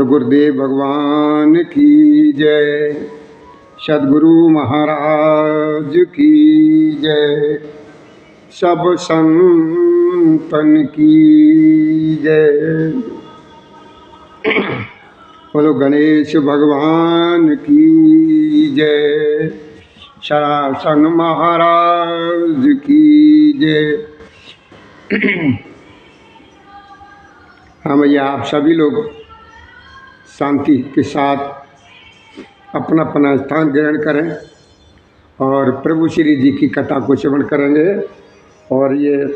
गुरुदेव भगवान की जय। सद्गुरु महाराज की जय। सब संतन की जय। बोलो गणेश भगवान की जय। सनातन महाराज की जय। हम भैया आप सभी लोग शांति के साथ अपना अपना स्थान ग्रहण करें और प्रभु श्री जी की कथा को श्रवण करेंगे। और ये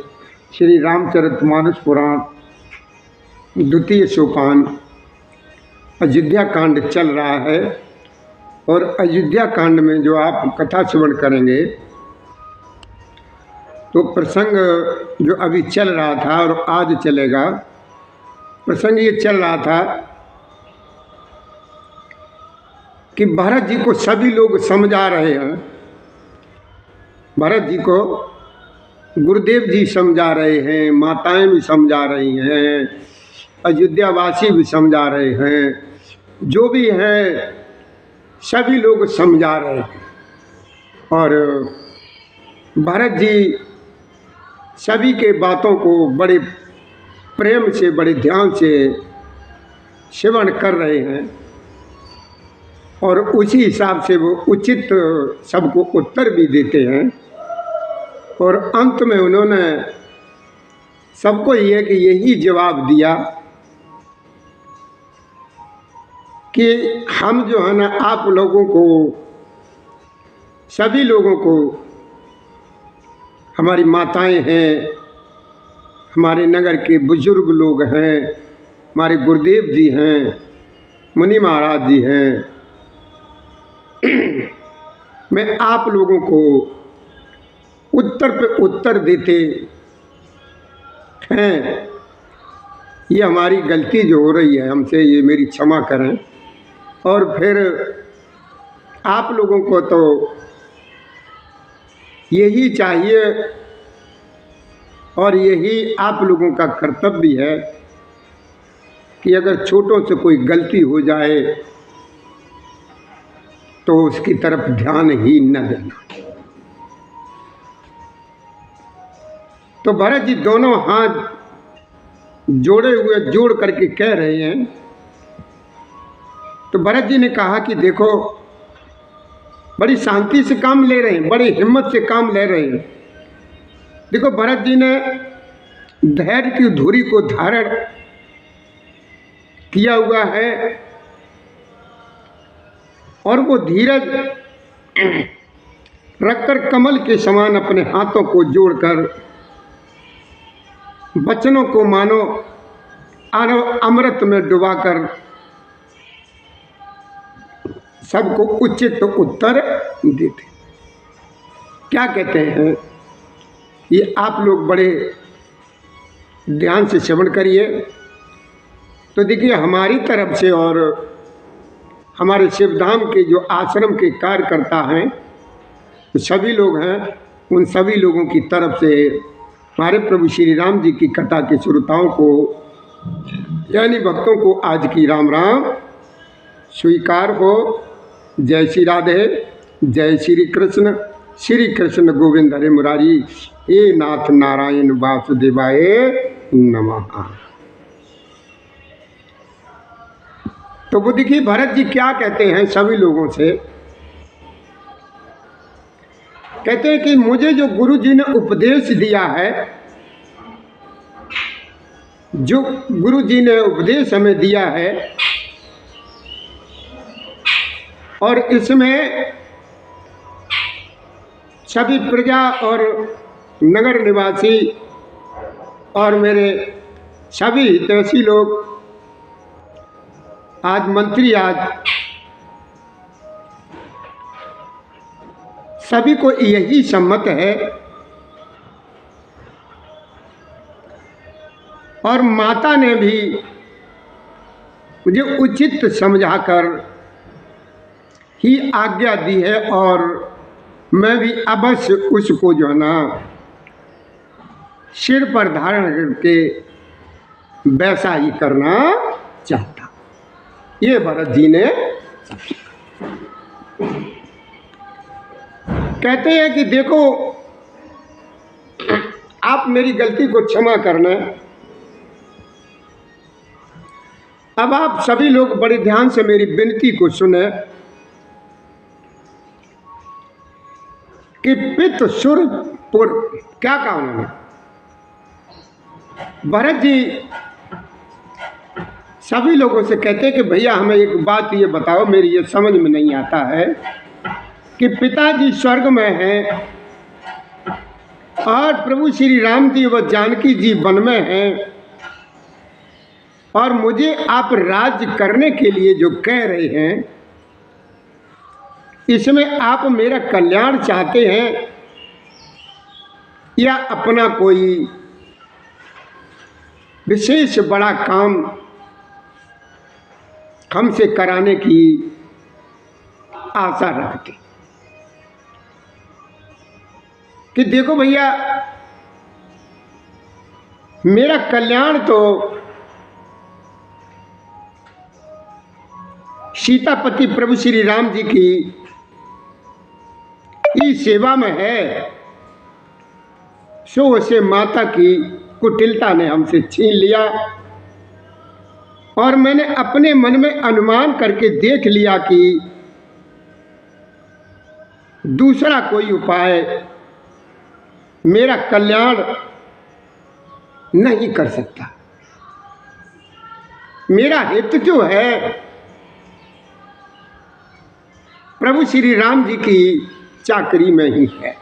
श्री रामचरितमानस पुराण द्वितीय सोपान अयोध्या कांड चल रहा है। और अयोध्या कांड में जो आप कथा श्रवण करेंगे तो प्रसंग जो अभी चल रहा था और आज चलेगा, प्रसंग ये चल रहा था कि भरत जी को सभी लोग समझा रहे हैं। भरत जी को गुरुदेव जी समझा रहे हैं, माताएं भी समझा रही हैं, अयोध्यावासी भी समझा रहे हैं, जो भी हैं सभी लोग समझा रहे हैं। और भरत जी सभी के बातों को बड़े प्रेम से, बड़े ध्यान से श्रवण कर रहे हैं और उसी हिसाब से वो उचित सबको उत्तर भी देते हैं। और अंत में उन्होंने सबको यही जवाब दिया कि हम जो है ना, आप लोगों को, सभी लोगों को, हमारी माताएं हैं, हमारे नगर के बुजुर्ग लोग हैं, हमारे गुरुदेव जी हैं, मुनि महाराज जी हैं, मैं आप लोगों को उत्तर पे उत्तर देते हैं। ये हमारी गलती जो हो रही है हमसे, ये मेरी क्षमा करें। और फिर आप लोगों को तो यही चाहिए और यही आप लोगों का कर्तव्य है कि अगर छोटों से कोई गलती हो जाए तो उसकी तरफ ध्यान ही न देना। तो भरत जी दोनों हाथ जोड़े हुए जोड़ करके कह रहे हैं। तो भरत जी ने कहा कि देखो, बड़ी शांति से काम ले रहे हैं, बड़ी हिम्मत से काम ले रहे हैं। देखो, भरत जी ने धैर्य की धुरी को धारण किया हुआ है और वो धीरज रखकर कमल के समान अपने हाथों को जोड़कर वचनों को मानो अमृत में डुबाकर सबको उचित उत्तर देते। क्या कहते हैं, ये आप लोग बड़े ध्यान से श्रवण करिए। तो देखिए, हमारी तरफ से और हमारे शिवधाम के जो आश्रम के कार्यकर्ता हैं, तो सभी लोग हैं, उन सभी लोगों की तरफ से हमारे प्रभु श्री राम जी की कथा के श्रोताओं को, यानी भक्तों को, आज की राम राम स्वीकार हो। जय श्री राधे, जय श्री कृष्ण गोविंद हरे मुरारी, हे नाथ नारायण वासुदेवाय नमः। तो वो देखिए भरत जी क्या कहते हैं सभी लोगों से। कहते हैं कि मुझे जो गुरु जी ने उपदेश दिया है, जो गुरु जी ने उपदेश हमें दिया है, और इसमें सभी प्रजा और नगर निवासी और मेरे सभी हितैषी लोग, आज मंत्री, आज सभी को यही सम्मत है। और माता ने भी मुझे उचित समझाकर ही आज्ञा दी है और मैं भी अवश्य उसको जो है ना सिर पर धारण करके वैसा ही करना चाहता। ये भरत जी ने कहते हैं कि देखो आप मेरी गलती को क्षमा करना। अब आप सभी लोग बड़े ध्यान से मेरी विनती को सुने कि पित सुर पुर, क्या कहा उन्होंने? भरत जी सभी लोगों से कहते हैं कि भैया हमें एक बात ये बताओ, मेरी ये समझ में नहीं आता है कि पिताजी स्वर्ग में हैं और प्रभु श्री राम जी व जानकी जी वन में हैं, और मुझे आप राज्य करने के लिए जो कह रहे हैं, इसमें आप मेरा कल्याण चाहते हैं या अपना कोई विशेष बड़ा काम हमसे कराने की आशा रखते? कि देखो भैया मेरा कल्याण तो सीतापति प्रभु श्री राम जी की सेवा में है, सो उसे माता की कुटिलता ने हमसे छीन लिया, और मैंने अपने मन में अनुमान करके देख लिया कि दूसरा कोई उपाय मेरा कल्याण नहीं कर सकता। मेरा हित जो है प्रभु श्री राम जी की चाकरी में ही है,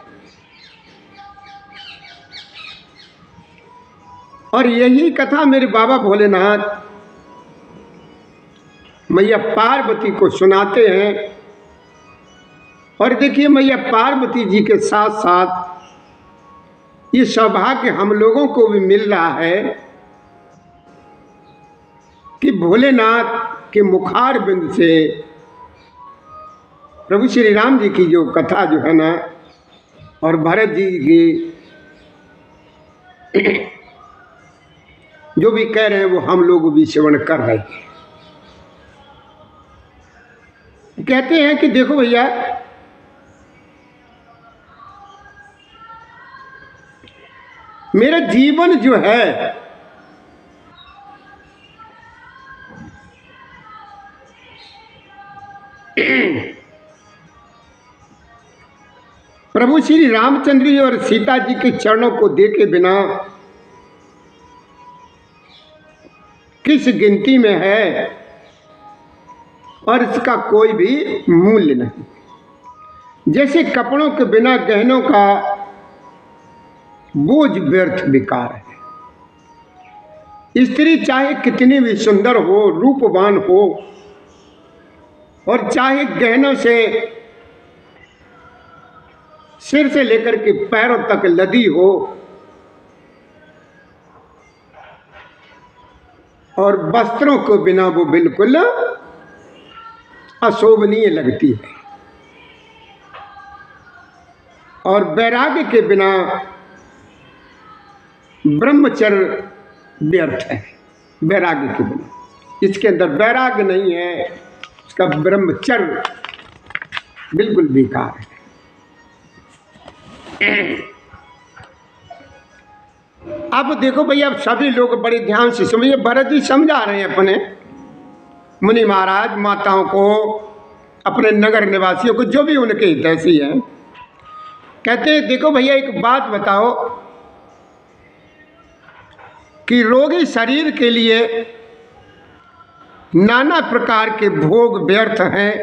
और यही कथा मेरे बाबा भोलेनाथ मैया पार्वती को सुनाते हैं। और देखिए मैया पार्वती जी के साथ साथ ये सौभाग्य हम लोगों को भी मिल रहा है कि भोलेनाथ के मुखार बिंद से प्रभु श्री राम जी की जो कथा जो है ना, और भरत जी की जो भी कह रहे हैं वो हम लोग भी श्रवण कर रहे हैं। कहते हैं कि देखो भैया मेरा जीवन जो है प्रभु श्री रामचंद्र जी और सीता जी के चरणों को देखे बिना किस गिनती में है, और इसका कोई भी मूल्य नहीं। जैसे कपड़ों के बिना गहनों का बोझ व्यर्थ बेकार है। स्त्री चाहे कितनी भी सुंदर हो, रूपवान हो, और चाहे गहनों से सिर से लेकर के पैरों तक लदी हो, और वस्त्रों को बिना वो बिल्कुल अशोभनीय लगती है, और वैराग्य के बिना ब्रह्मचर्य व्यर्थ है। वैराग्य के बिना, इसके अंदर वैराग्य नहीं है, इसका ब्रह्मचर्य बिल्कुल बेकार है। अब देखो भैया सभी लोग बड़े ध्यान से समझिए। भरत जी समझा रहे हैं अपने मुनि महाराज माताओं को, अपने नगर निवासियों को, जो भी उनके हितैषी हैं। कहते हैं देखो भैया एक बात बताओ कि रोगी शरीर के लिए नाना प्रकार के भोग व्यर्थ हैं।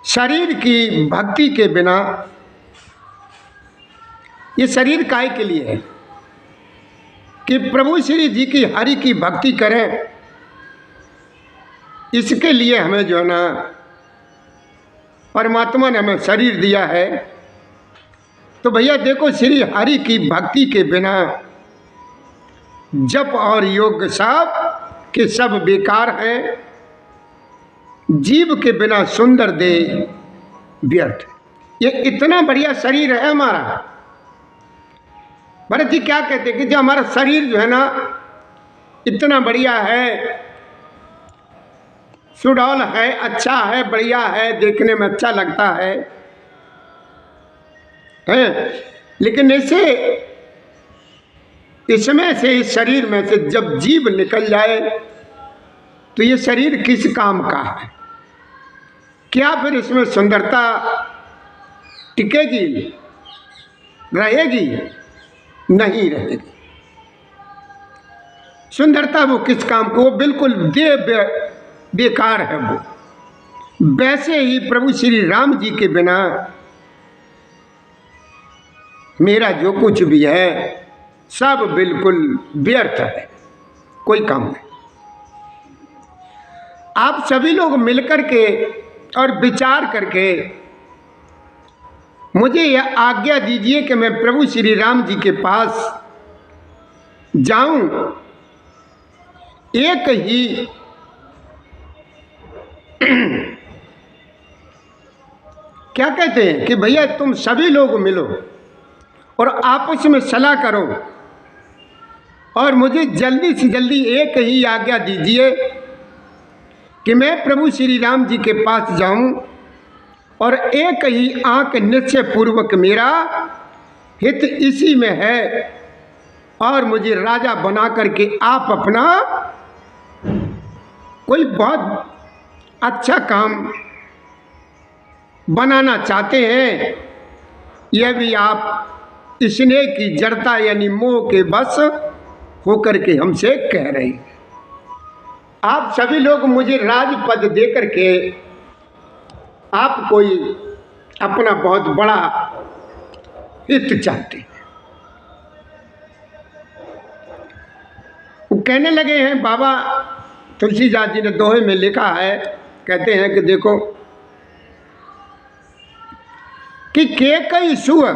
शरीर की भक्ति के बिना, ये शरीर काय के लिए है कि प्रभु श्री जी की हरि की भक्ति करें, इसके लिए हमें जो है ना परमात्मा ने हमें शरीर दिया है। तो भैया देखो श्री हरि की भक्ति के बिना जप और योग सब के सब बेकार हैं। जीव के बिना सुंदर देह व्यर्थ। ये इतना बढ़िया शरीर है हमारा। भरत जी क्या कहते हैं कि जो हमारा शरीर जो है ना इतना बढ़िया है, सुडौल है, अच्छा है, बढ़िया है, देखने में अच्छा लगता है, लेकिन ऐसे इसमें से, इस शरीर में से जब जीव निकल जाए तो ये शरीर किस काम का है? क्या फिर इसमें सुंदरता टिकेगी, रहेगी? नहीं रहेगी। सुंदरता वो किस काम को, वो बिल्कुल बेकार है। वो वैसे ही प्रभु श्री राम जी के बिना मेरा जो कुछ भी है सब बिल्कुल व्यर्थ है, कोई काम नहीं। आप सभी लोग मिलकर के और विचार करके मुझे यह आज्ञा दीजिए कि मैं प्रभु श्री राम जी के पास जाऊं। एक ही क्या कहते हैं कि भैया तुम सभी लोग मिलो और आपस में सलाह करो और मुझे जल्दी से जल्दी एक ही आज्ञा दीजिए कि मैं प्रभु श्री राम जी के पास जाऊं और एक ही आंक निश्चय पूर्वक मेरा हित इसी में है और मुझे राजा बना करके आप अपना कोई बहुत अच्छा काम बनाना चाहते हैं। यह भी आप स्नेह की जड़ता यानी मोह के बस होकर के हमसे कह रहे हैं। आप सभी लोग मुझे राजपद दे करके आप कोई अपना बहुत बड़ा हित चाहते हैं। वो कहने लगे हैं, बाबा तुलसीदास जी ने दोहे में लिखा है, कहते हैं कि देखो कि के कई सुअ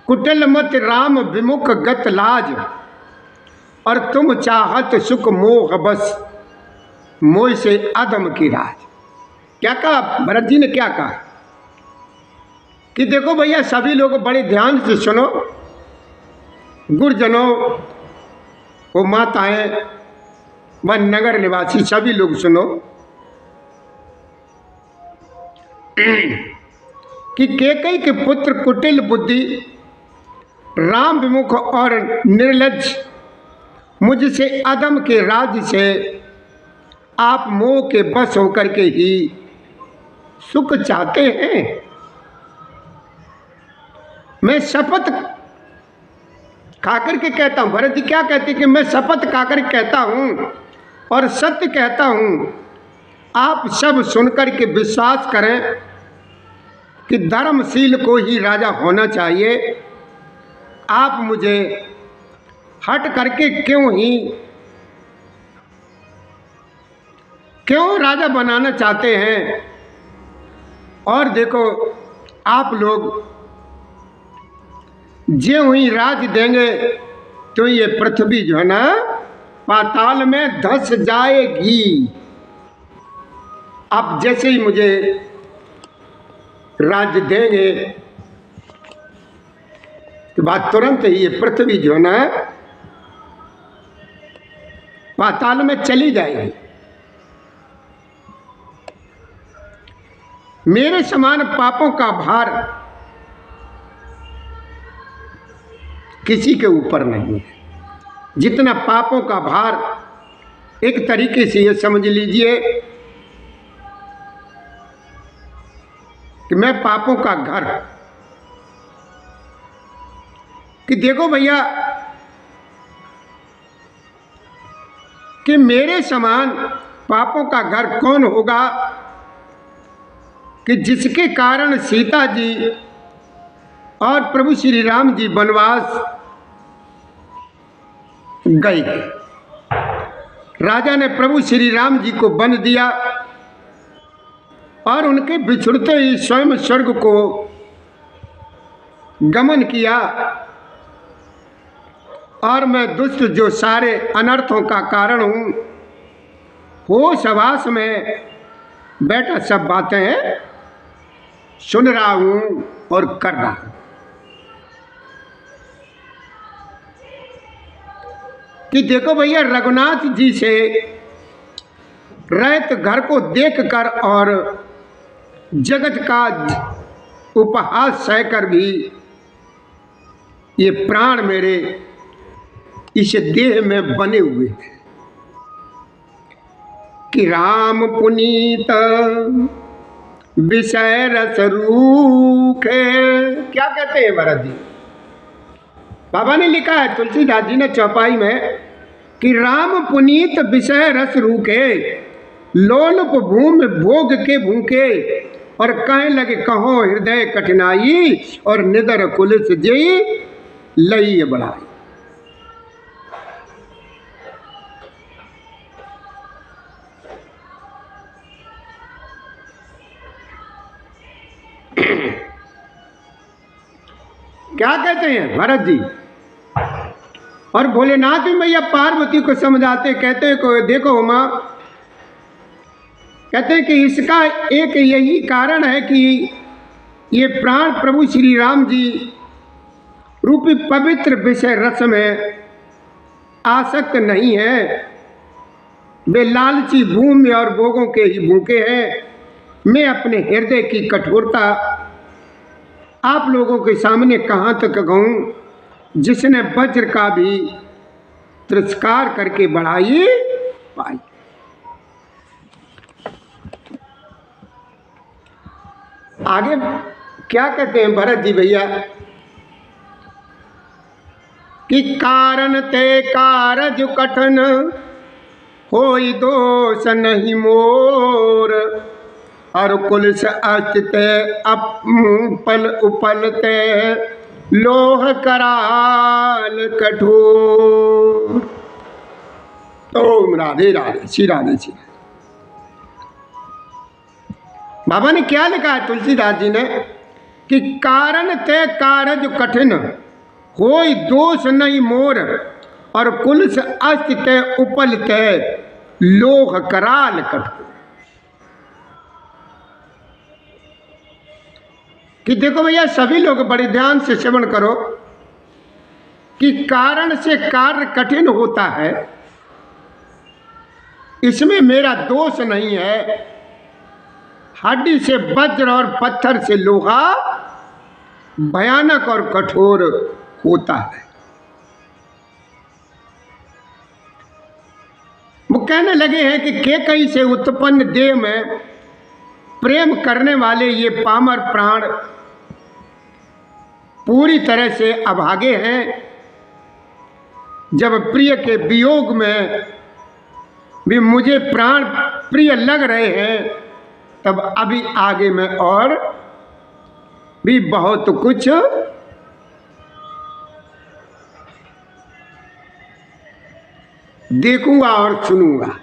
कुटिल मत राम विमुख गत लाज और तुम चाहत सुख मोह बस मोह से अदम की राज। क्या कहा भरत जी ने, क्या कहा कि देखो भैया सभी लोग बड़े ध्यान से सुनो, गुरुजनों, वो माताएं, वह नगर निवासी सभी लोग सुनो कि केकई के पुत्र कुटिल बुद्धि राम विमुख और निर्लज्ज मुझसे अदम के राज्य से आप मोह के बस होकर के ही सुख चाहते हैं। मैं शपथ खाकर के कहता हूं, भरत जी क्या कहते हैं कि मैं शपथ खाकर कहता हूं और सत्य कहता हूं, आप सब सुनकर के विश्वास करें कि धर्मशील को ही राजा होना चाहिए। आप मुझे हट करके क्यों राजा बनाना चाहते हैं? और देखो आप लोग जो ही राज देंगे तो ये पृथ्वी जो है ना पाताल में धंस जाएगी। आप जैसे ही मुझे राज्य देंगे तो बात तुरंत ही ये पृथ्वी जो है ना पाताल में चली जाएगी। मेरे समान पापों का भार किसी के ऊपर नहीं है। जितना पापों का भार, एक तरीके से ये समझ लीजिए कि मैं पापों का घर, कि देखो भैया कि मेरे समान पापों का घर कौन होगा कि जिसके कारण सीता जी और प्रभु श्री राम जी वनवास गए। राजा ने प्रभु श्री राम जी को वन दिया और उनके बिछुड़ते ही स्वयं स्वर्ग को गमन किया और मैं दुष्ट जो सारे अनर्थों का कारण हूँ, होश हवास में बैठा सब बातें सुन रहा हूँ और कर रहा हूँ। कि देखो भैया, रघुनाथ जी से रैत घर को देखकर और जगत का उपहास सहकर भी ये प्राण मेरे इस देह में बने हुए थे कि राम पुनीत विषय रस रूखे। क्या कहते हैं भरत जी? बाबा ने लिखा है, तुलसीदास जी ने चौपाई में, कि राम पुनीत विषय रस रूखे, लोलुप भूमि भोग के भूखे, और कहने लगे कहो हृदय कठिनाई, और निदर कुलिस जई लई बढ़ाई। क्या कहते हैं भरत जी? और भोलेनाथ भी मैया पार्वती को समझाते, कहते को देखो उमा, कहते हैं कि इसका एक यही कारण है कि ये प्राण प्रभु श्री राम जी रूपी पवित्र विषय रस में आसक्त नहीं है, वे लालची भूमि और भोगों के ही भूखे हैं। मैं अपने हृदय की कठोरता आप लोगों के सामने कहाँ तक कहूँ, जिसने वज्र का भी तिरस्कार करके बढ़ाई पाई। आगे क्या कहते हैं भरत जी भैया, कि कारण ते कारज कठन होई दोष नहीं मोर, और कुल से अस्ते अपल उपलते लोह कराल कठोर। ओम राधे राधे, श्री राधे श्री। बाबा ने क्या लिखा है तुलसीदास जी ने, कि कारण ते कारज कठिन होई दोष नहीं मोर, और कुल से अस्त ते उपल ते लोह कराल कठोर। कि देखो भैया, सभी लोग बड़े ध्यान से श्रवण करो कि कारण से कार्य कठिन होता है, इसमें मेरा दोष नहीं है। हड्डी से वज्र और पत्थर से लोहा भयानक और कठोर होता है। वो कहने लगे हैं कि केकई से उत्पन्न देह में प्रेम करने वाले ये पामर प्राण पूरी तरह से अभागे हैं। जब प्रिय के वियोग में भी मुझे प्राण प्रिय लग रहे हैं, तब अभी आगे मैं और भी बहुत कुछ देखूंगा और सुनूंगा।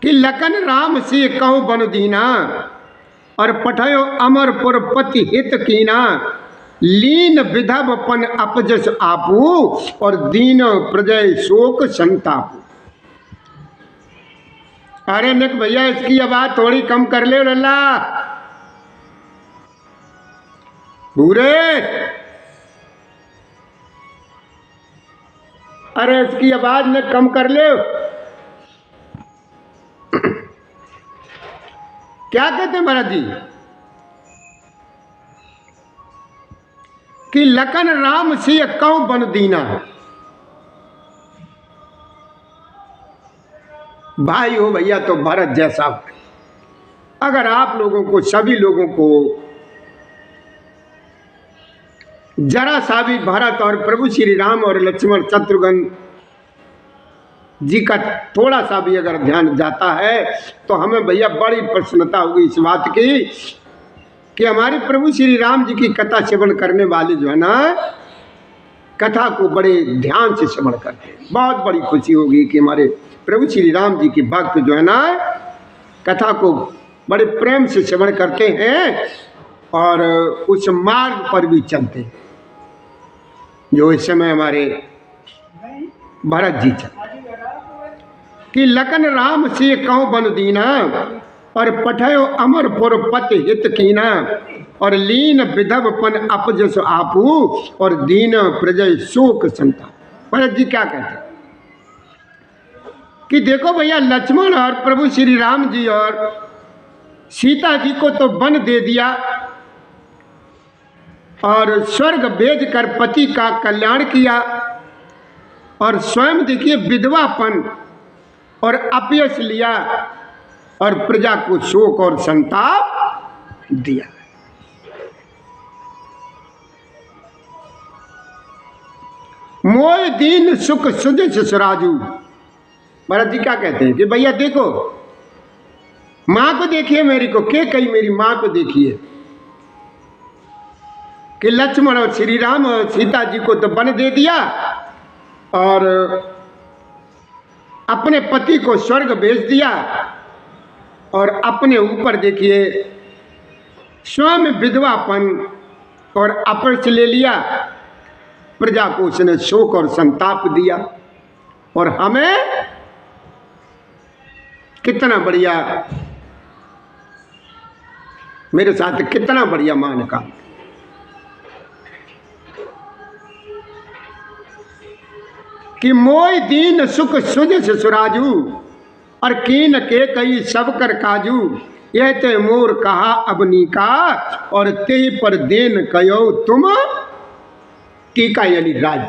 कि लखन राम से कहूँ बन दीना, और पठयो अमरपुर पति हित कीना, लीन विधवपन अपजस आपू, और दीन प्रजय शोक संतापू। अरे निक भैया, इसकी आवाज थोड़ी कम कर ले रल्ला भूरे। अरे इसकी आवाज ने कम कर ले। क्या कहते हैं महाराज जी, कि लखन राम से कहूं बन दीना। भाई हो भैया, तो भरत जैसा अगर आप लोगों को, सभी लोगों को जरा सा भी भरत और प्रभु श्री राम और लक्ष्मण शत्रुघ्न जी का थोड़ा सा भी अगर ध्यान जाता है, तो हमें भैया बड़ी प्रसन्नता होगी इस बात की कि हमारे प्रभु श्री राम जी की कथा श्रवण करने वाले जो है ना, कथा को बड़े ध्यान से श्रवण करते हैं। बहुत बड़ी खुशी होगी कि हमारे प्रभु श्री राम जी के भक्त जो है ना, कथा को बड़े प्रेम से श्रवण करते हैं और उस मार्ग पर भी चलते हैं जो इस समय हमारे भरत जी चलते। कि लखन राम से कहूँ बन दीना, और पठयो अमरपुर पति हित कीना, और लीन विधवपन अपजस आपू और दीन प्रजय शोक संता। भरत जी क्या कहते हैं कि देखो भैया, लक्ष्मण और प्रभु श्री राम जी और सीता जी को तो वन दे दिया और स्वर्ग भेज कर पति का कल्याण किया, और स्वयं देखिए विधवापन और अपयश लिया और प्रजा को शोक और संताप दिया। मोय दीन सुख सुजस सुराजू। भरत जी क्या कहते हैं कि भैया देखो, मां को देखिए मेरी को, के कही मेरी मां को देखिए कि लक्ष्मण और श्री राम और सीता जी को तो वन दे दिया और अपने पति को स्वर्ग भेज दिया, और अपने ऊपर देखिए स्वयं विधवापन और अपयश ले लिया, प्रजा को उसने शोक और संताप दिया। और हमें कितना बढ़िया, मेरे साथ कितना बढ़िया मान का कि मोय दीन सुख सुजस सुराजू और कीन के कई सब कर काजू, यह ते मोर कहा अबनी का और ते पर देन कयो तुम टीका, यानी राज।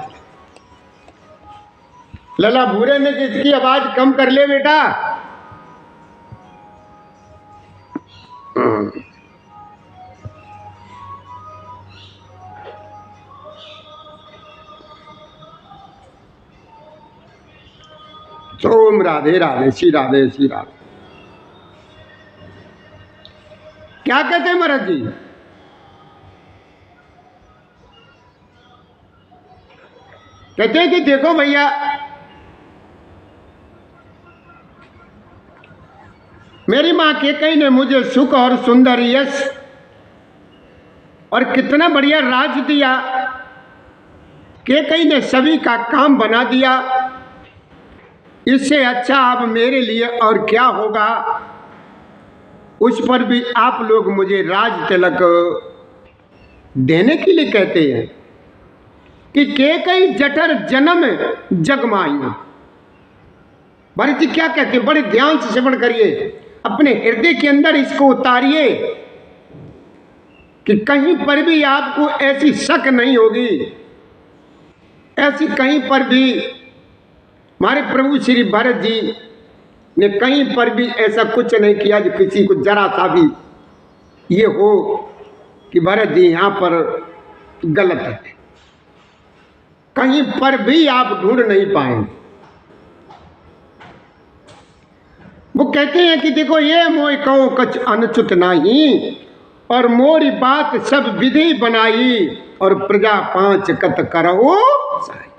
लला भूरे ने जिसकी आवाज कम कर ले बेटा। ओम राधे राधे, श्री राधे श्री राधे। क्या कहते हैं महाराज जी? कहते हैं कि देखो भैया, मेरी मां कैकेयी ने मुझे सुख और सुंदर यश और कितना बढ़िया राज दिया। कैकेयी ने सभी का काम बना दिया। इससे अच्छा अब मेरे लिए और क्या होगा। उस पर भी आप लोग मुझे राज तिलक देने के लिए कहते हैं कि कैकेयी जठर जन्म जगमाई। भरत जी क्या कहते हैं? बड़े ध्यान से श्रवण करिए, अपने हृदय के अंदर इसको उतारिए कि कहीं पर भी आपको ऐसी शक नहीं होगी, ऐसी कहीं पर भी हमारे प्रभु श्री भरत जी ने कहीं पर भी ऐसा कुछ नहीं किया जो किसी को जरा सा भी ये हो कि भरत जी यहाँ पर गलत है। कहीं पर भी आप ढूंढ नहीं पाएंगे। वो कहते हैं कि देखो, ये मोय कहो कछ अनुचित नहीं और मोरी बात सब विधि बनाई और प्रजा पांच कत करो साई।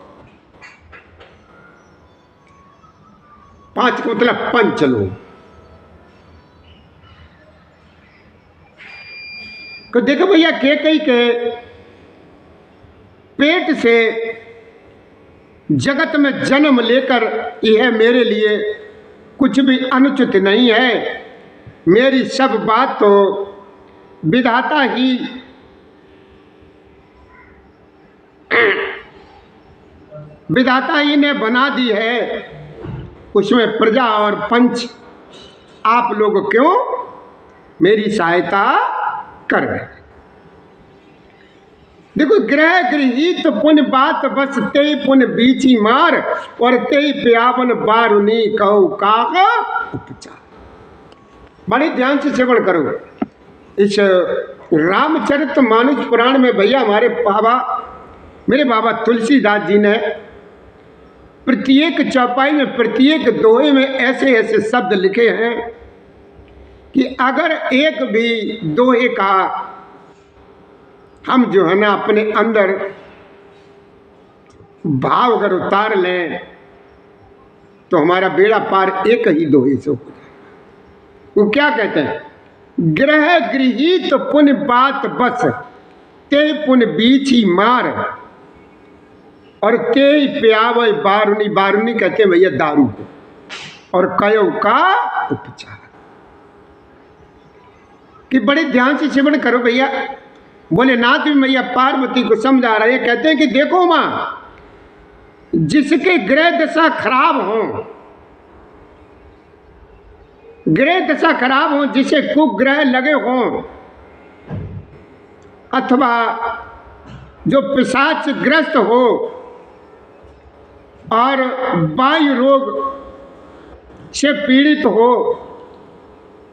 पांच का मतलब पंच लोग। तो देखो भैया, कैकेयी के पेट से जगत में जन्म लेकर यह मेरे लिए कुछ भी अनुचित नहीं है। मेरी सब बात तो विधाता ही ने बना दी है। उसमें प्रजा और पंच आप लोग क्यों मेरी सहायता कर रहे? देखो, ग्रह गृहीत पुण्य बात बस तेई पुण्य बीची मार और तेई प्यावन बारुनी कहो काग उपचार। बड़े ध्यान से श्रवण करो। इस रामचरितमानस पुराण में भैया मेरे बाबा तुलसीदास जी ने प्रत्येक चौपाई में, प्रत्येक दोहे में ऐसे ऐसे शब्द लिखे हैं कि अगर एक भी दोहे का हम जो है ना अपने अंदर भाव अगर उतार लें तो हमारा बेड़ा पार एक ही दोहे से हो जाए। वो क्या कहते हैं? ग्रह गृहीत पुण्य बात बस ते पुण्य बीची मार और ते प्यावे बारुनी। बारुनी कहते हैं भैया दारू को, और कयो का उपचार। कि बड़े ध्यान से श्रवण करो भैया। भोलेनाथ भी मैया पार्वती को समझा रहे हैं, कहते हैं कि देखो माँ, जिसके ग्रह दशा खराब हो, ग्रह दशा खराब हो, जिसे कुग्रह लगे हों, अथवा जो पिशाच ग्रस्त हो और वायु रोग से पीड़ित हो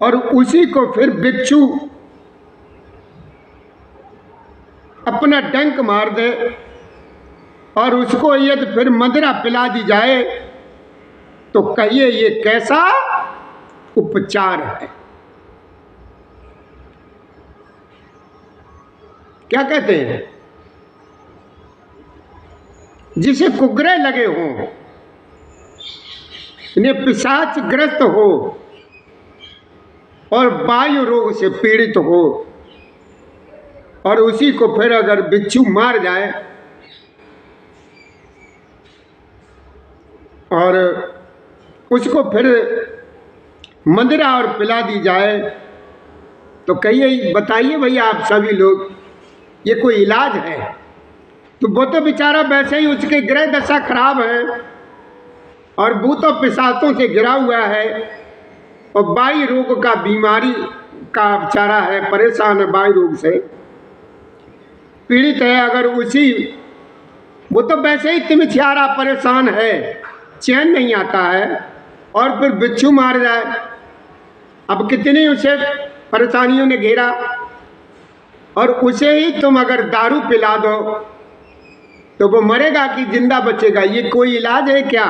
और उसी को फिर बिच्छू अपना डंक मार दे और उसको यदि फिर मदिरा पिला दी जाए तो कहिए ये कैसा उपचार है। क्या कहते हैं? जिसे कुग्रह लगे हों, इन्हें पिशाच ग्रस्त हो और वायु रोग से पीड़ित हो और उसी को फिर अगर बिच्छू मार जाए और उसको फिर मदिरा और पिला दी जाए तो कहिए, बताइए भैया आप सभी लोग, ये कोई इलाज है? तो वो तो बेचारा वैसे ही उसके ग्रह दशा खराब है और भूतों पिशाचों से घिरा हुआ है और वायु रोग का बीमारी का बेचारा है, परेशान है, वायु रोग से पीड़ित है। अगर उसी, वो तो वैसे ही तिमिथियारा परेशान है, चैन नहीं आता है और फिर बिच्छू मार जाए, अब कितनी उसे परेशानियों ने घेरा और उसे ही तुम अगर दारू पिला दो तो वो मरेगा कि जिंदा बचेगा? ये कोई इलाज है क्या?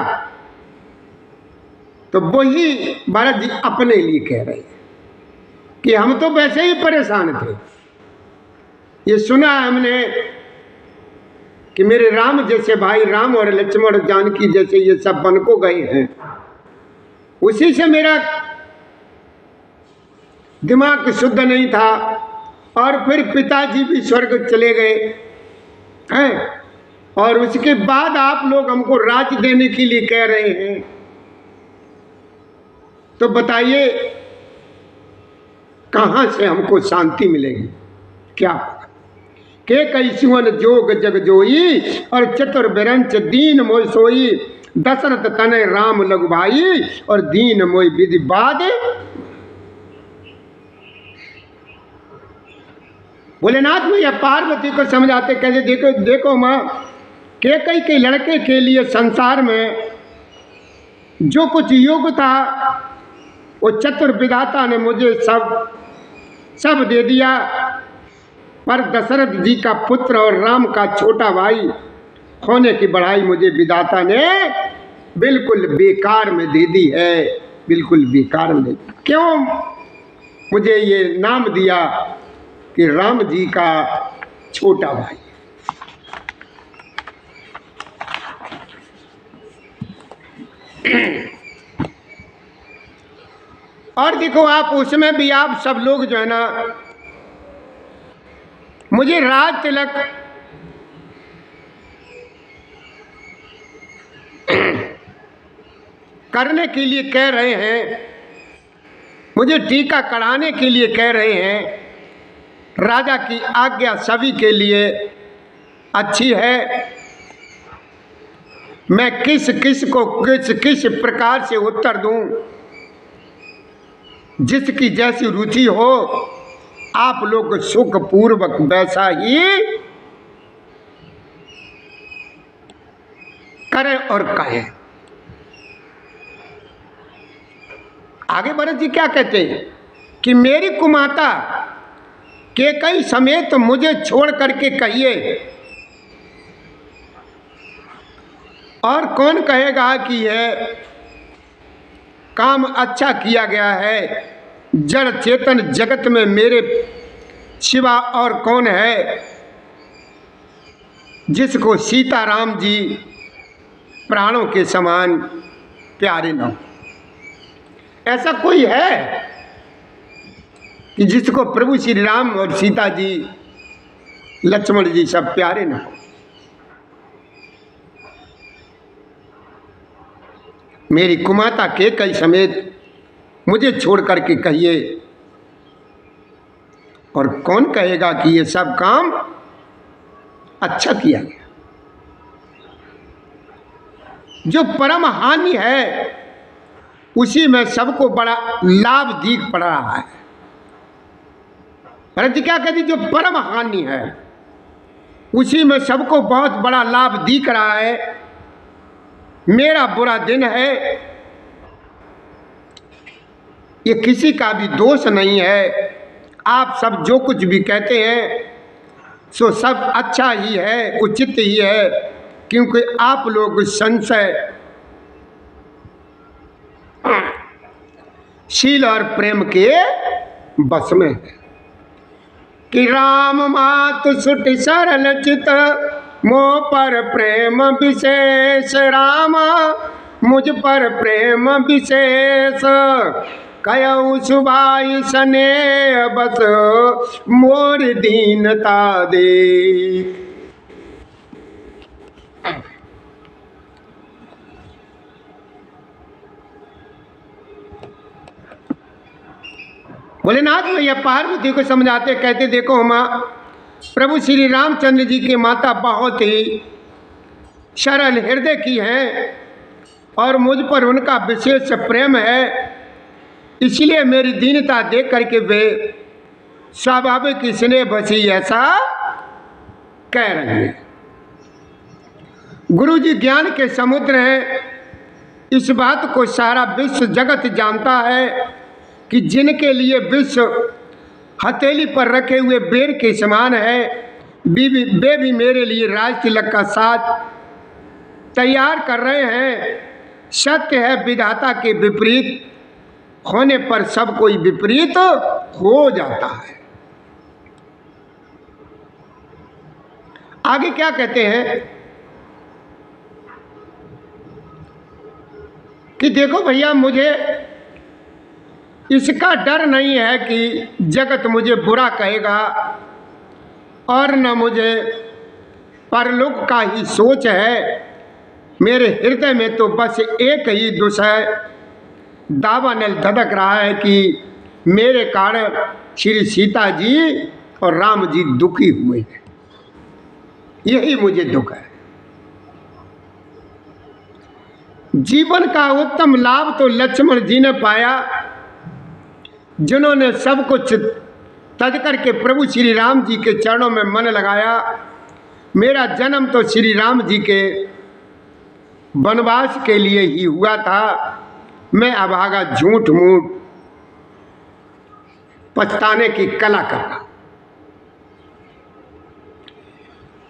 तो वही भारत जी अपने लिए कह रहे हैं कि हम तो वैसे ही परेशान थे। ये सुना हमने कि मेरे राम जैसे भाई, राम और लक्ष्मण जानकी जैसे ये सब बन को गए हैं, उसी से मेरा दिमाग शुद्ध नहीं था और फिर पिताजी भी स्वर्ग चले गए हैं और उसके बाद आप लोग हमको राज्य देने के लिए कह रहे हैं। तो बताइए कहाँ से हमको शांति मिलेगी? क्या के कैसुअन जोग जग जोई और चतुर बिरंच दीन मोय सोई, दशरथ तने राम लघु भाई और दीन मोय विधि बाद। भोलेनाथ मैया पार्वती को समझाते, कहते देखो देखो माँ, कैकेयी के लड़के के लिए संसार में जो कुछ योग था वो चतुर विधाता ने मुझे सब दे दिया, पर दशरथ जी का पुत्र और राम का छोटा भाई होने की बढ़ाई मुझे विधाता ने बिल्कुल बेकार में दे दी है, बिल्कुल बेकार में। क्यों मुझे ये नाम दिया कि राम जी का छोटा भाई? और देखो आप उसमें भी आप सब लोग जो है ना, मुझे राज तिलक करने के लिए कह रहे हैं, मुझे टीका कराने के लिए कह रहे हैं। राजा की आज्ञा सभी के लिए अच्छी है, मैं किस किस को किस प्रकार से उत्तर दूं, जिसकी जैसी रुचि हो आप लोग सुखपूर्वक वैसा ही करें और कहें। आगे भरत जी क्या कहते हैं कि मेरी कुमाता कैकेयी समेत मुझे छोड़ करके कहिए, और कौन कहेगा कि यह काम अच्छा किया गया है? जड़ चेतन जगत में मेरे सिवा और कौन है जिसको सीताराम जी प्राणों के समान प्यारे न हो? ऐसा कोई है कि जिसको प्रभु श्री राम और सीता जी, लक्ष्मण जी सब प्यारे न हो? मेरी कुमाता कैकेयी समेत मुझे छोड़ करके कहिए, और कौन कहेगा कि ये सब काम अच्छा किया गया। जो परम हानि है उसी में सबको बड़ा लाभ दिख पड़ रहा है। भरत जी क्या कहती, जो परम हानि है उसी में सबको बहुत बड़ा लाभ दिख रहा है। मेरा बुरा दिन है, ये किसी का भी दोष नहीं है। आप सब जो कुछ भी कहते हैं सो सब अच्छा ही है, उचित ही है, क्योंकि आप लोग संशय शील और प्रेम के बस में है। कि राम मात सुट सरल चित मोह पर प्रेम विशेष, रामा मुझ पर प्रेम विशेष, कयऊ सुभाई सने बस मोर दीनता दे। भोलेनाथ भैया पार्वती को समझाते, कहते देखो हम प्रभु श्री रामचंद्र जी की माता बहुत ही सरल हृदय की हैं और मुझ पर उनका विशेष प्रेम है, इसलिए मेरी दीनता देख करके वे स्वाभाविक स्नेह बसी ऐसा कह रहे हैं। गुरु जी ज्ञान के समुद्र हैं, इस बात को सारा विश्व जगत जानता है कि जिनके लिए विश्व हथेली पर रखे हुए बेर के समान है, वे भी मेरे लिए राज तिलक का साथ तैयार कर रहे हैं। सत्य है विधाता के विपरीत होने पर सब कोई विपरीत हो जाता है। आगे क्या कहते हैं कि देखो भैया, मुझे इसका डर नहीं है कि जगत मुझे बुरा कहेगा और न मुझे परलोक का ही सोच है। मेरे हृदय में तो बस एक ही दुष है, दावानल धधक रहा है कि मेरे कारण श्री सीता जी और राम जी दुखी हुए हैं, यही मुझे दुख है। जीवन का उत्तम लाभ तो लक्ष्मण जी ने पाया, जिन्होंने सब कुछ तज करके प्रभु श्री राम जी के चरणों में मन लगाया। मेरा जन्म तो श्री राम जी के वनवास के लिए ही हुआ था। मैं अभागा झूठ मूठ पछताने की कला करना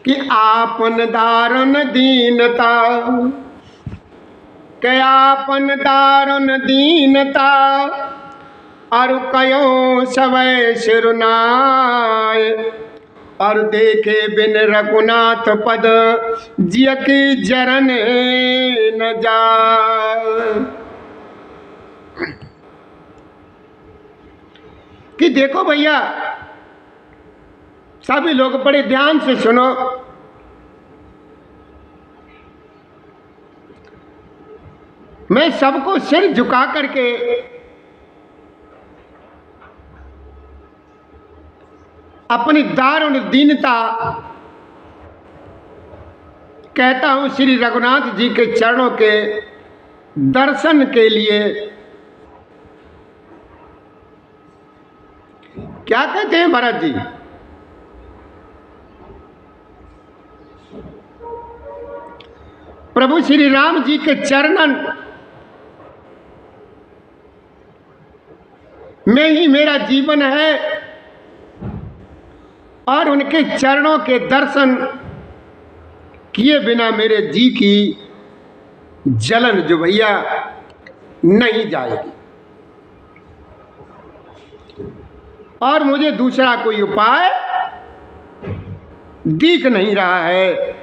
कि आपन दारुण दीनता, के आपन दारुण दीनता, और कयो सवै सिरुनाय, और देखे बिन रघुनाथ पद जिय की जरन न जाय। कि देखो भैया, सभी लोग बड़े ध्यान से सुनो। मैं सबको सिर झुका करके अपनी दारुण दीनता कहता हूं श्री रघुनाथ जी के चरणों के दर्शन के लिए। क्या कहते हैं भरत जी? प्रभु श्री राम जी के चरणन में ही मेरा जीवन है और उनके चरणों के दर्शन किए बिना मेरे जी की जलन जो भैया नहीं जाएगी। और मुझे दूसरा कोई उपाय दिख नहीं रहा है।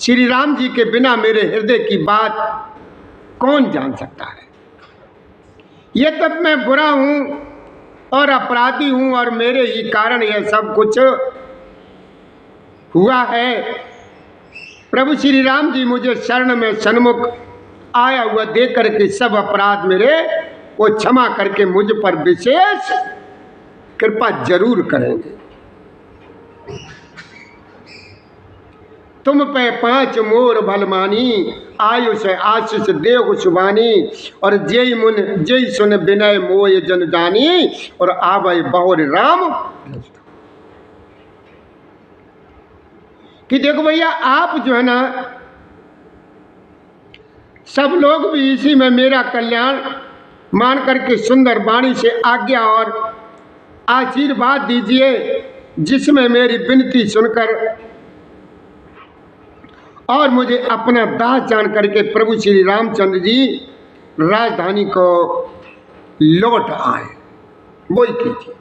श्री राम जी के बिना मेरे हृदय की बात कौन जान सकता है? ये तब मैं बुरा हूं और अपराधी हूं और मेरे ही कारण यह सब कुछ हुआ है। प्रभु श्री राम जी मुझे शरण में सन्मुख आया हुआ देख करके सब अपराध मेरे को क्षमा करके मुझ पर विशेष कृपा जरूर करेंगे। तुम पे 5 मोर भलमानी, आयुष आशीष देव सुबानी, और जय मुन जय सुन विनय मोय जन जानी, और आवै बहुर राम। कि देखो भैया, आप जो है ना, सब लोग भी इसी में मेरा कल्याण मान करके सुंदर वाणी से आज्ञा और आशीर्वाद दीजिए, जिसमें मेरी विनती सुनकर और मुझे अपना दास जान करके प्रभु श्री रामचंद्र जी राजधानी को लौट आए। वो ही कीजिए।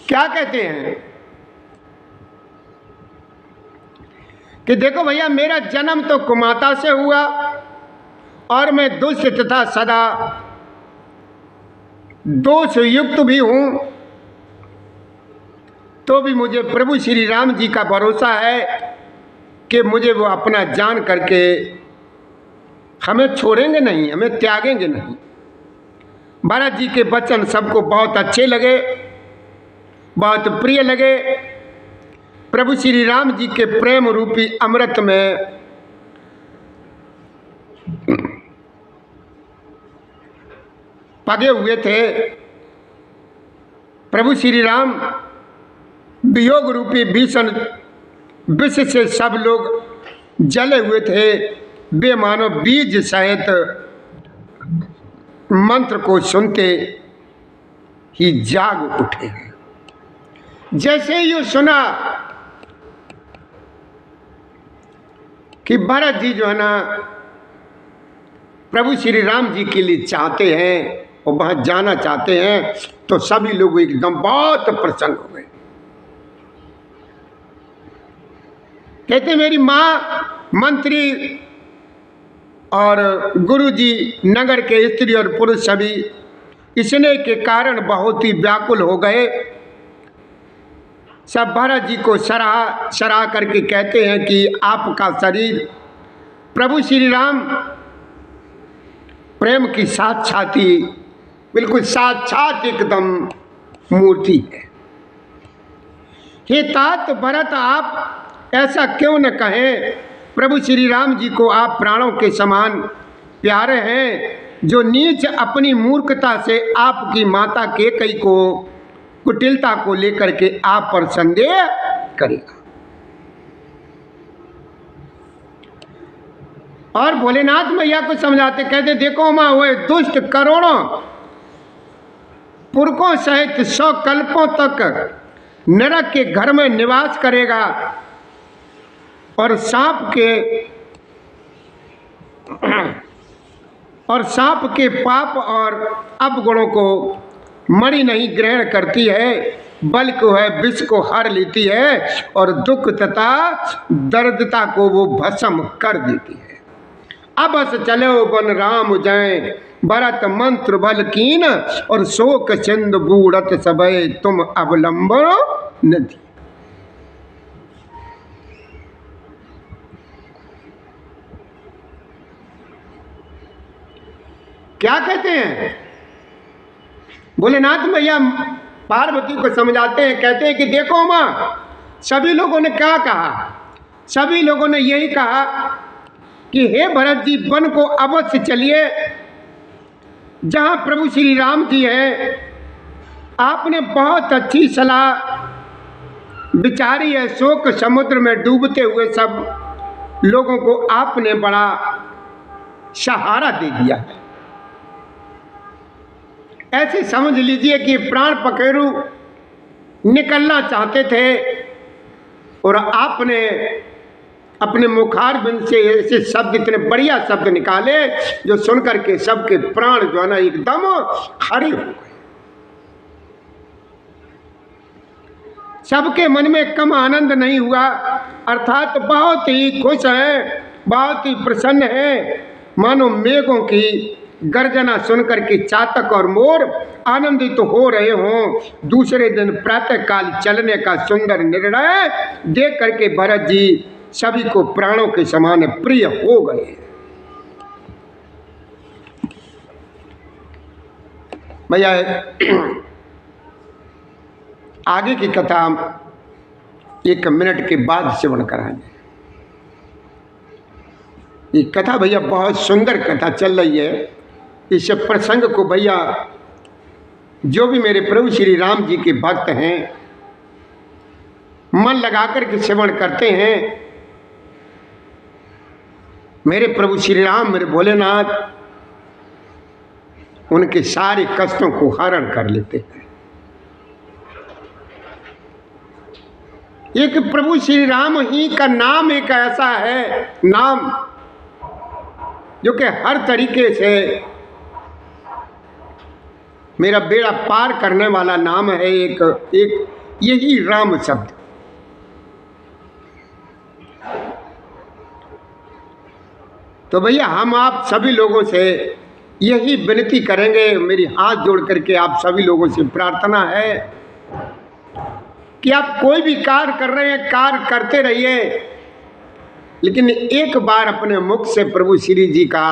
क्या कहते हैं कि देखो भैया, मेरा जन्म तो कुमाता से हुआ और मैं दुष्ट तथा सदा दोष युक्त भी हूं, तो भी मुझे प्रभु श्री राम जी का भरोसा है कि मुझे वो अपना जान करके हमें छोड़ेंगे नहीं, हमें त्यागेंगे नहीं। भरत जी के वचन सबको बहुत अच्छे लगे, बहुत प्रिय लगे। प्रभु श्री राम जी के प्रेम रूपी अमृत में पगे हुए थे। प्रभु श्री राम वियोग रूपी भीषण विष से सब लोग जले हुए थे। वे मानो बीज सहित मंत्र को सुनते ही जाग उठे। जैसे ही सुना कि भरत जी जो है ना प्रभु श्री राम जी के लिए चाहते हैं और वहां जाना चाहते हैं, तो सभी लोग एकदम बहुत प्रसन्न हो गए। कहते मेरी माँ, मंत्री और गुरुजी, नगर के स्त्री और पुरुष सभी इसने के कारण बहुत ही व्याकुल हो गए। सब भरत जी को सराह करके कहते हैं कि आपका शरीर प्रभु श्री राम प्रेम की साक्षाती, बिल्कुल साक्षात एकदम मूर्ति है। हे तात भरत, आप ऐसा क्यों न कहें? प्रभु श्री राम जी को आप प्राणों के समान प्यारे हैं। जो नीच अपनी मूर्खता से आपकी माता कैकेयी को कुटिलता को लेकर के आप पर संदेह करेगा। और भोलेनाथ मैया को समझाते कहते, देखो माँ, वो दुष्ट करोड़ों पुरखों सहित 100 कल्पों तक नरक के घर में निवास करेगा और सांप के पाप और अपगुणों को मणि नहीं ग्रहण करती है, बल्कि वह विष को हर लेती है और दुख तथा दर्दता को वो भस्म कर देती है। अब बस चलो बन राम जय, भरत मंत्र बल कीन, और शोक सिंधु बूढ़त सबय तुम अवलंबन नदी। क्या कहते हैं भोलेनाथ मैया पार्वती को समझाते हैं, कहते हैं कि देखो माँ, सभी लोगों ने क्या कहा? सभी लोगों ने यही कहा कि हे भरत जी, वन को अवश्य चलिए जहाँ प्रभु श्री राम जी हैं। आपने बहुत अच्छी सलाह विचारी है। शोक समुद्र में डूबते हुए सब लोगों को आपने बड़ा सहारा दे दिया। ऐसे समझ लीजिए कि प्राण पखेरु निकलना चाहते थे और आपने अपने मुखारबिंद से ऐसे शब्द, इतने बढ़िया शब्द निकाले जो सुनकर के सबके प्राण जो है ना एकदम हरे हो गए। सबके मन में कम आनंद नहीं हुआ, अर्थात बहुत ही खुश हैं, बहुत ही प्रसन्न हैं, मानो मेघों की गर्जना सुनकर के चातक और मोर आनंदित तो हो रहे हों। दूसरे दिन प्रातःकाल चलने का सुंदर निर्णय देख करके भरत जी सभी को प्राणों के समान प्रिय हो गए। भैया आगे की कथा हम 1 मिनट के बाद श्रवण कराएंगे। ये कथा भैया बहुत सुंदर कथा चल रही है। इस प्रसंग को भैया जो भी मेरे प्रभु श्री राम जी के भक्त हैं मन लगाकर के श्रवण करते हैं, मेरे प्रभु श्री राम मेरे भोलेनाथ उनके सारे कष्टों को हरण कर लेते हैं। एक प्रभु श्री राम ही का नाम एक ऐसा है नाम जो कि हर तरीके से मेरा बेड़ा पार करने वाला नाम है। एक यही राम शब्द। तो भैया हम आप सभी लोगों से यही विनती करेंगे, मेरी हाथ जोड़ करके आप सभी लोगों से प्रार्थना है कि आप कोई भी कार्य कर रहे हैं कार्य करते रहिए, लेकिन एक बार अपने मुख से प्रभु श्री जी का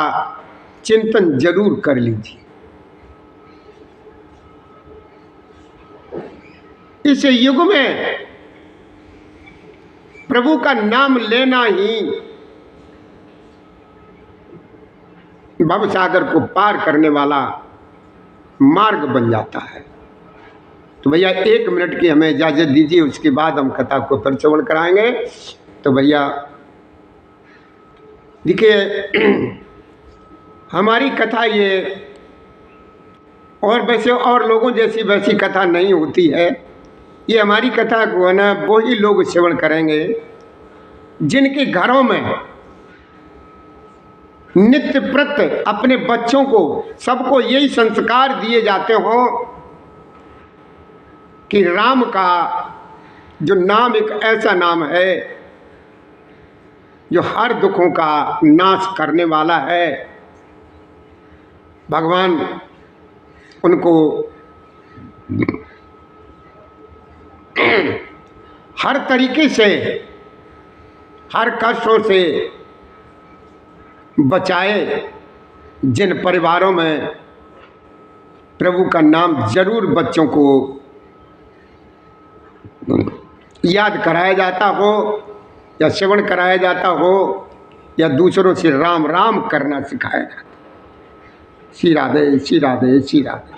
चिंतन जरूर कर लीजिए। इस युग में प्रभु का नाम लेना ही भव सागर को पार करने वाला मार्ग बन जाता है। तो भैया 1 मिनट की हमें इजाजत दीजिए, उसके बाद हम कथा को फिर श्रवण कराएंगे। तो भैया देखिए हमारी कथा ये और वैसे और लोगों जैसी वैसी कथा नहीं होती है। ये हमारी कथा को है ना वो ही लोग श्रवण करेंगे जिनके घरों में नित्य प्रत्य अपने बच्चों को सबको यही संस्कार दिए जाते हों कि राम का जो नाम एक ऐसा नाम है जो हर दुखों का नाश करने वाला है। भगवान उनको हर तरीके से हर कष्टों से बचाए। जिन परिवारों में प्रभु का नाम जरूर बच्चों को याद कराया जाता हो या श्रवण कराया जाता हो या दूसरों से राम राम करना सिखाया जाता। श्री राधे श्री राधे श्री राधे।